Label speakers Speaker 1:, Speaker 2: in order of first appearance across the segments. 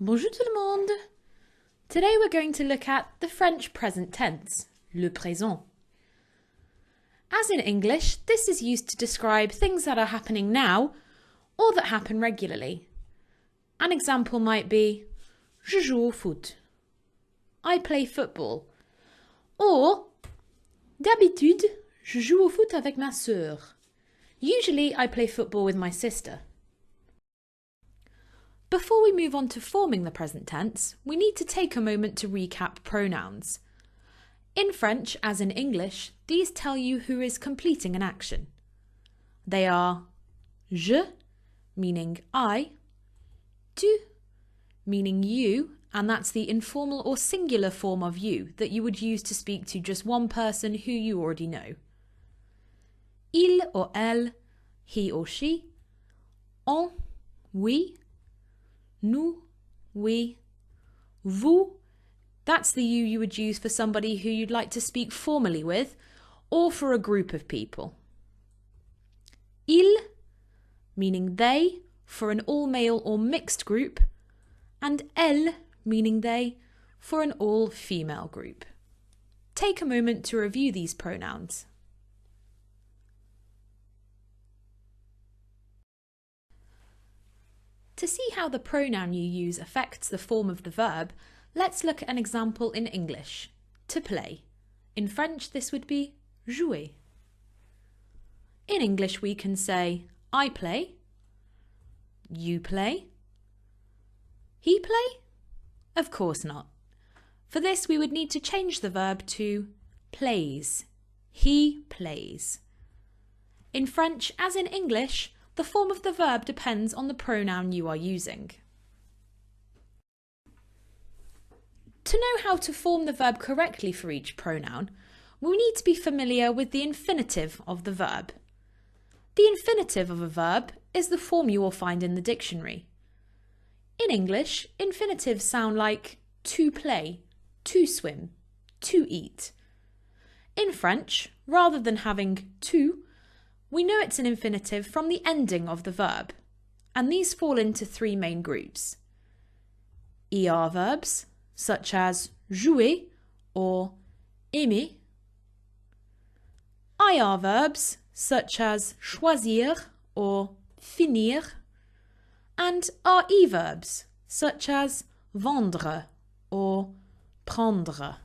Speaker 1: Bonjour tout le monde! Today we're going to look at the French present tense, le présent. As in English, this is used to describe things that are happening now or that happen regularly. An example might be, je joue au foot. I play football. Or, d'habitude, je joue au foot avec ma sœur. Usually I play football with my sister. Before we move on to forming the present tense, we need to take a moment to recap pronouns. In French, as in English, these tell you who is completing an action. They are je, meaning I, tu, meaning you, and that's the informal or singular form of you that you would use to speak to just one person who you already know. Il or elle, he or she, on, we, nous, we, vous, that's the you would use for somebody who you'd like to speak formally with or for a group of people. Il, meaning they, for an all-male or mixed group, and elle, meaning they, for an all-female group. Take a moment to review these pronouns. To see how the pronoun you use affects the form of the verb, let's look at an example in English, to play. In French, this would be jouer. In English, we can say, I play, you play, he play? Of course not. For this, we would need to change the verb to plays. He plays. In French, as in English, the form of the verb depends on the pronoun you are using. To know how to form the verb correctly for each pronoun, we need to be familiar with the infinitive of the verb. The infinitive of a verb is the form you will find in the dictionary. In English, infinitives sound like to play, to swim, to eat. In French, rather than having to, we know it's an infinitive from the ending of the verb, and these fall into three main groups. ER verbs, such as jouer or aimer. IR verbs, such as choisir or finir. And RE verbs, such as vendre or prendre.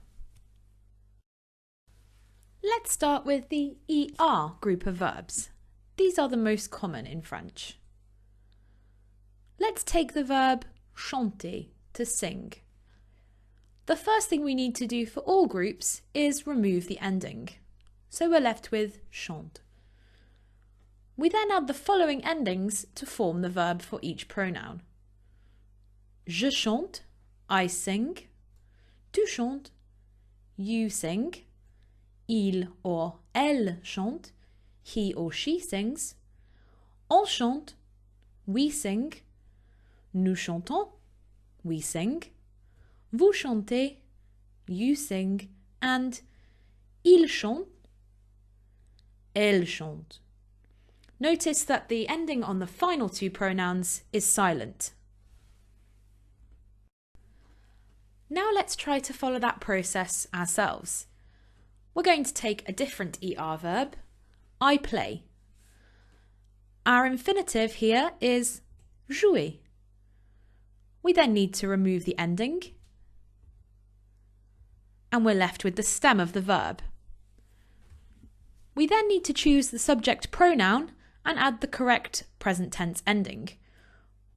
Speaker 1: Let's start with the ER group of verbs. These are the most common in French. Let's take the verb chanter, to sing. The first thing we need to do for all groups is remove the ending. So we're left with chante. We then add the following endings to form the verb for each pronoun. Je chante, I sing. Tu chantes, you sing. Il or elle chante, he or she sings. On chante, we sing. Nous chantons, we sing. Vous chantez, you sing. And il chante, elle chante. Notice that the ending on the final two pronouns is silent. Now let's try to follow that process ourselves. We're going to take a different ER verb, I play. Our infinitive here is jouer. We then need to remove the ending, and we're left with the stem of the verb. We then need to choose the subject pronoun and add the correct present tense ending.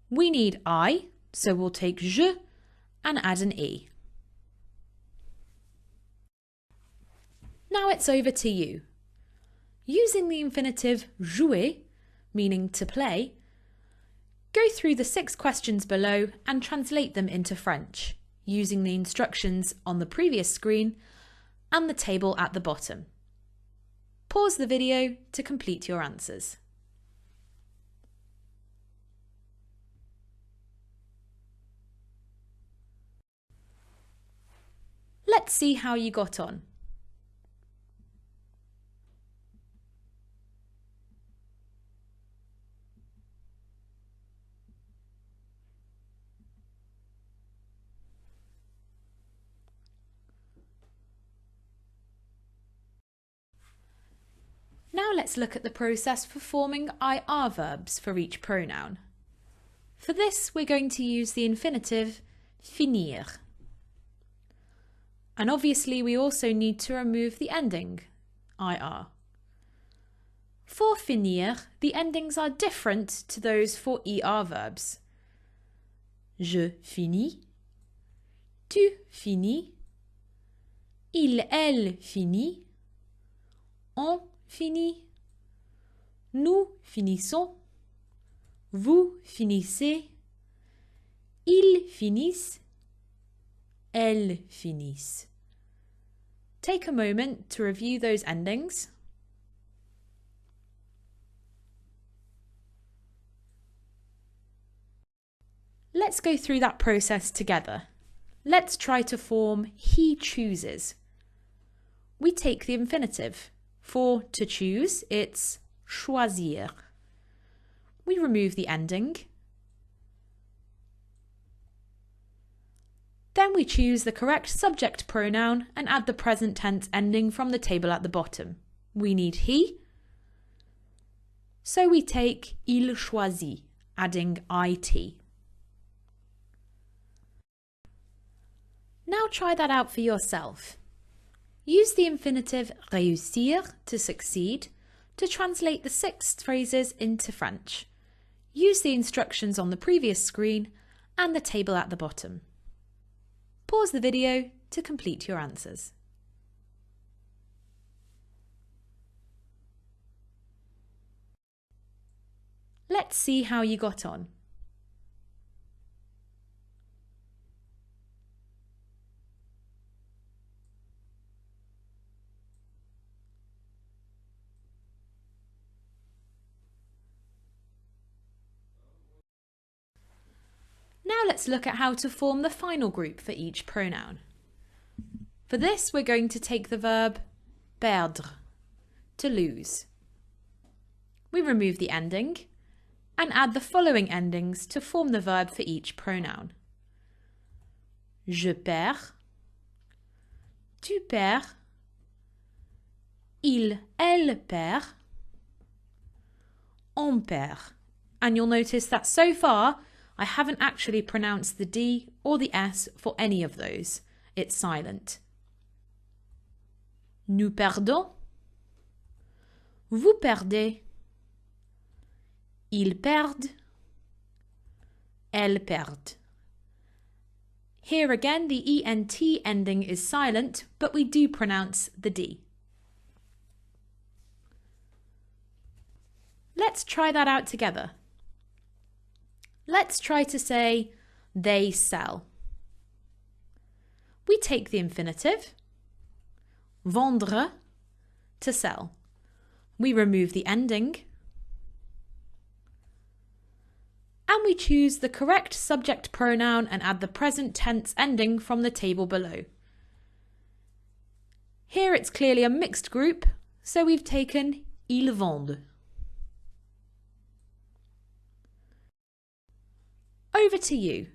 Speaker 1: We need I, so we'll take je and add an E. Now it's over to you. Using the infinitive jouer, meaning to play, go through the 6 questions below and translate them into French, using the instructions on the previous screen and the table at the bottom. Pause the video to complete your answers. Let's see how you got on. Now let's look at the process for forming IR verbs for each pronoun. For this, we're going to use the infinitive finir. And obviously we also need to remove the ending, IR. For finir, the endings are different to those for ER verbs. Je finis, tu finis, il, elle finit, on finit, nous finissons, vous finissez, ils finissent, elles finissent. Take a moment to review those endings. Let's go through that process together. Let's try to form he chooses. We take the infinitive. For to choose, it's choisir. We remove the ending. Then we choose the correct subject pronoun and add the present tense ending from the table at the bottom. We need he, so we take il choisit, adding it. Now try that out for yourself. Use the infinitive réussir, to succeed, to translate the 6 phrases into French. Use the instructions on the previous screen and the table at the bottom. Pause the video to complete your answers. Let's see how you got on. Now let's look at how to form the final group for each pronoun. For this, we're going to take the verb perdre, to lose. We remove the ending and add the following endings to form the verb for each pronoun. Je perds, tu perds, il, elle perd, on perd. And you'll notice that so far, I haven't actually pronounced the D or the S for any of those. It's silent. Nous perdons. Vous perdez. Ils perdent. Elles perdent. Here again, the ENT ending is silent, but we do pronounce the D. Let's try that out together. Let's try to say, they sell. We take the infinitive, vendre, to sell. We remove the ending, and we choose the correct subject pronoun and add the present tense ending from the table below. Here it's clearly a mixed group, so we've taken ils vendent. Over to you.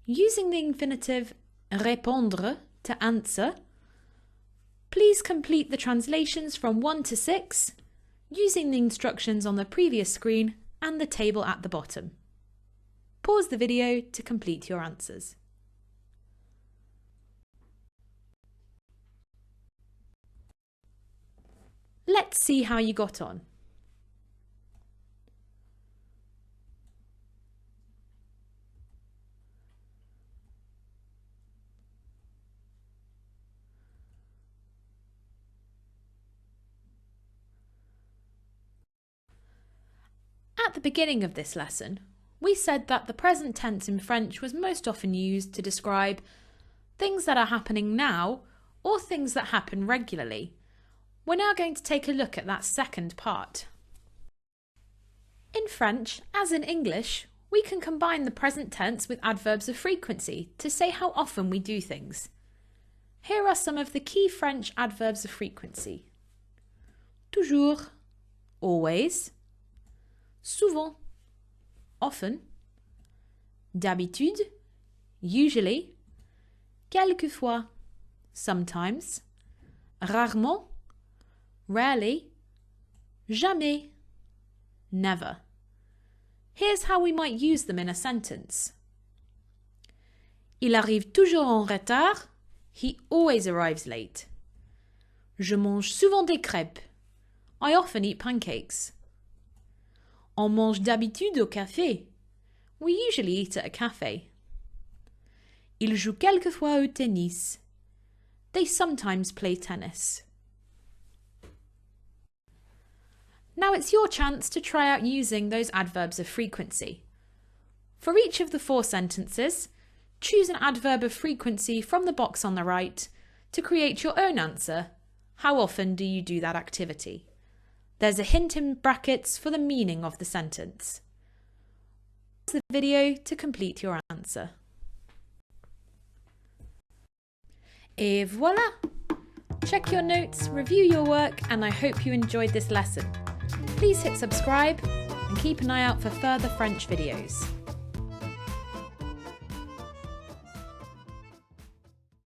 Speaker 1: Using the infinitive répondre, to answer, please complete the translations from 1 to 6 using the instructions on the previous screen and the table at the bottom. Pause the video to complete your answers. Let's see how you got on. At the beginning of this lesson, we said that the present tense in French was most often used to describe things that are happening now or things that happen regularly. We're now going to take a look at that second part. In French, as in English, we can combine the present tense with adverbs of frequency to say how often we do things. Here are some of the key French adverbs of frequency. Toujours, always. Souvent, often. D'habitude, usually. Quelquefois, sometimes. Rarement, rarely. jamais, never. Here's how we might use them in a sentence. Il arrive toujours en retard. He always arrives late. Je mange souvent des crêpes. I often eat pancakes. On mange d'habitude au café. We usually eat at a cafe. Il joue quelquefois au tennis. They sometimes play tennis. Now it's your chance to try out using those adverbs of frequency. For each of the 4 sentences, choose an adverb of frequency from the box on the right to create your own answer. How often do you do that activity? There's a hint in brackets for the meaning of the sentence. Pause the video to complete your answer. Et voilà! Check your notes, review your work, and I hope you enjoyed this lesson. Please hit subscribe and keep an eye out for further French videos.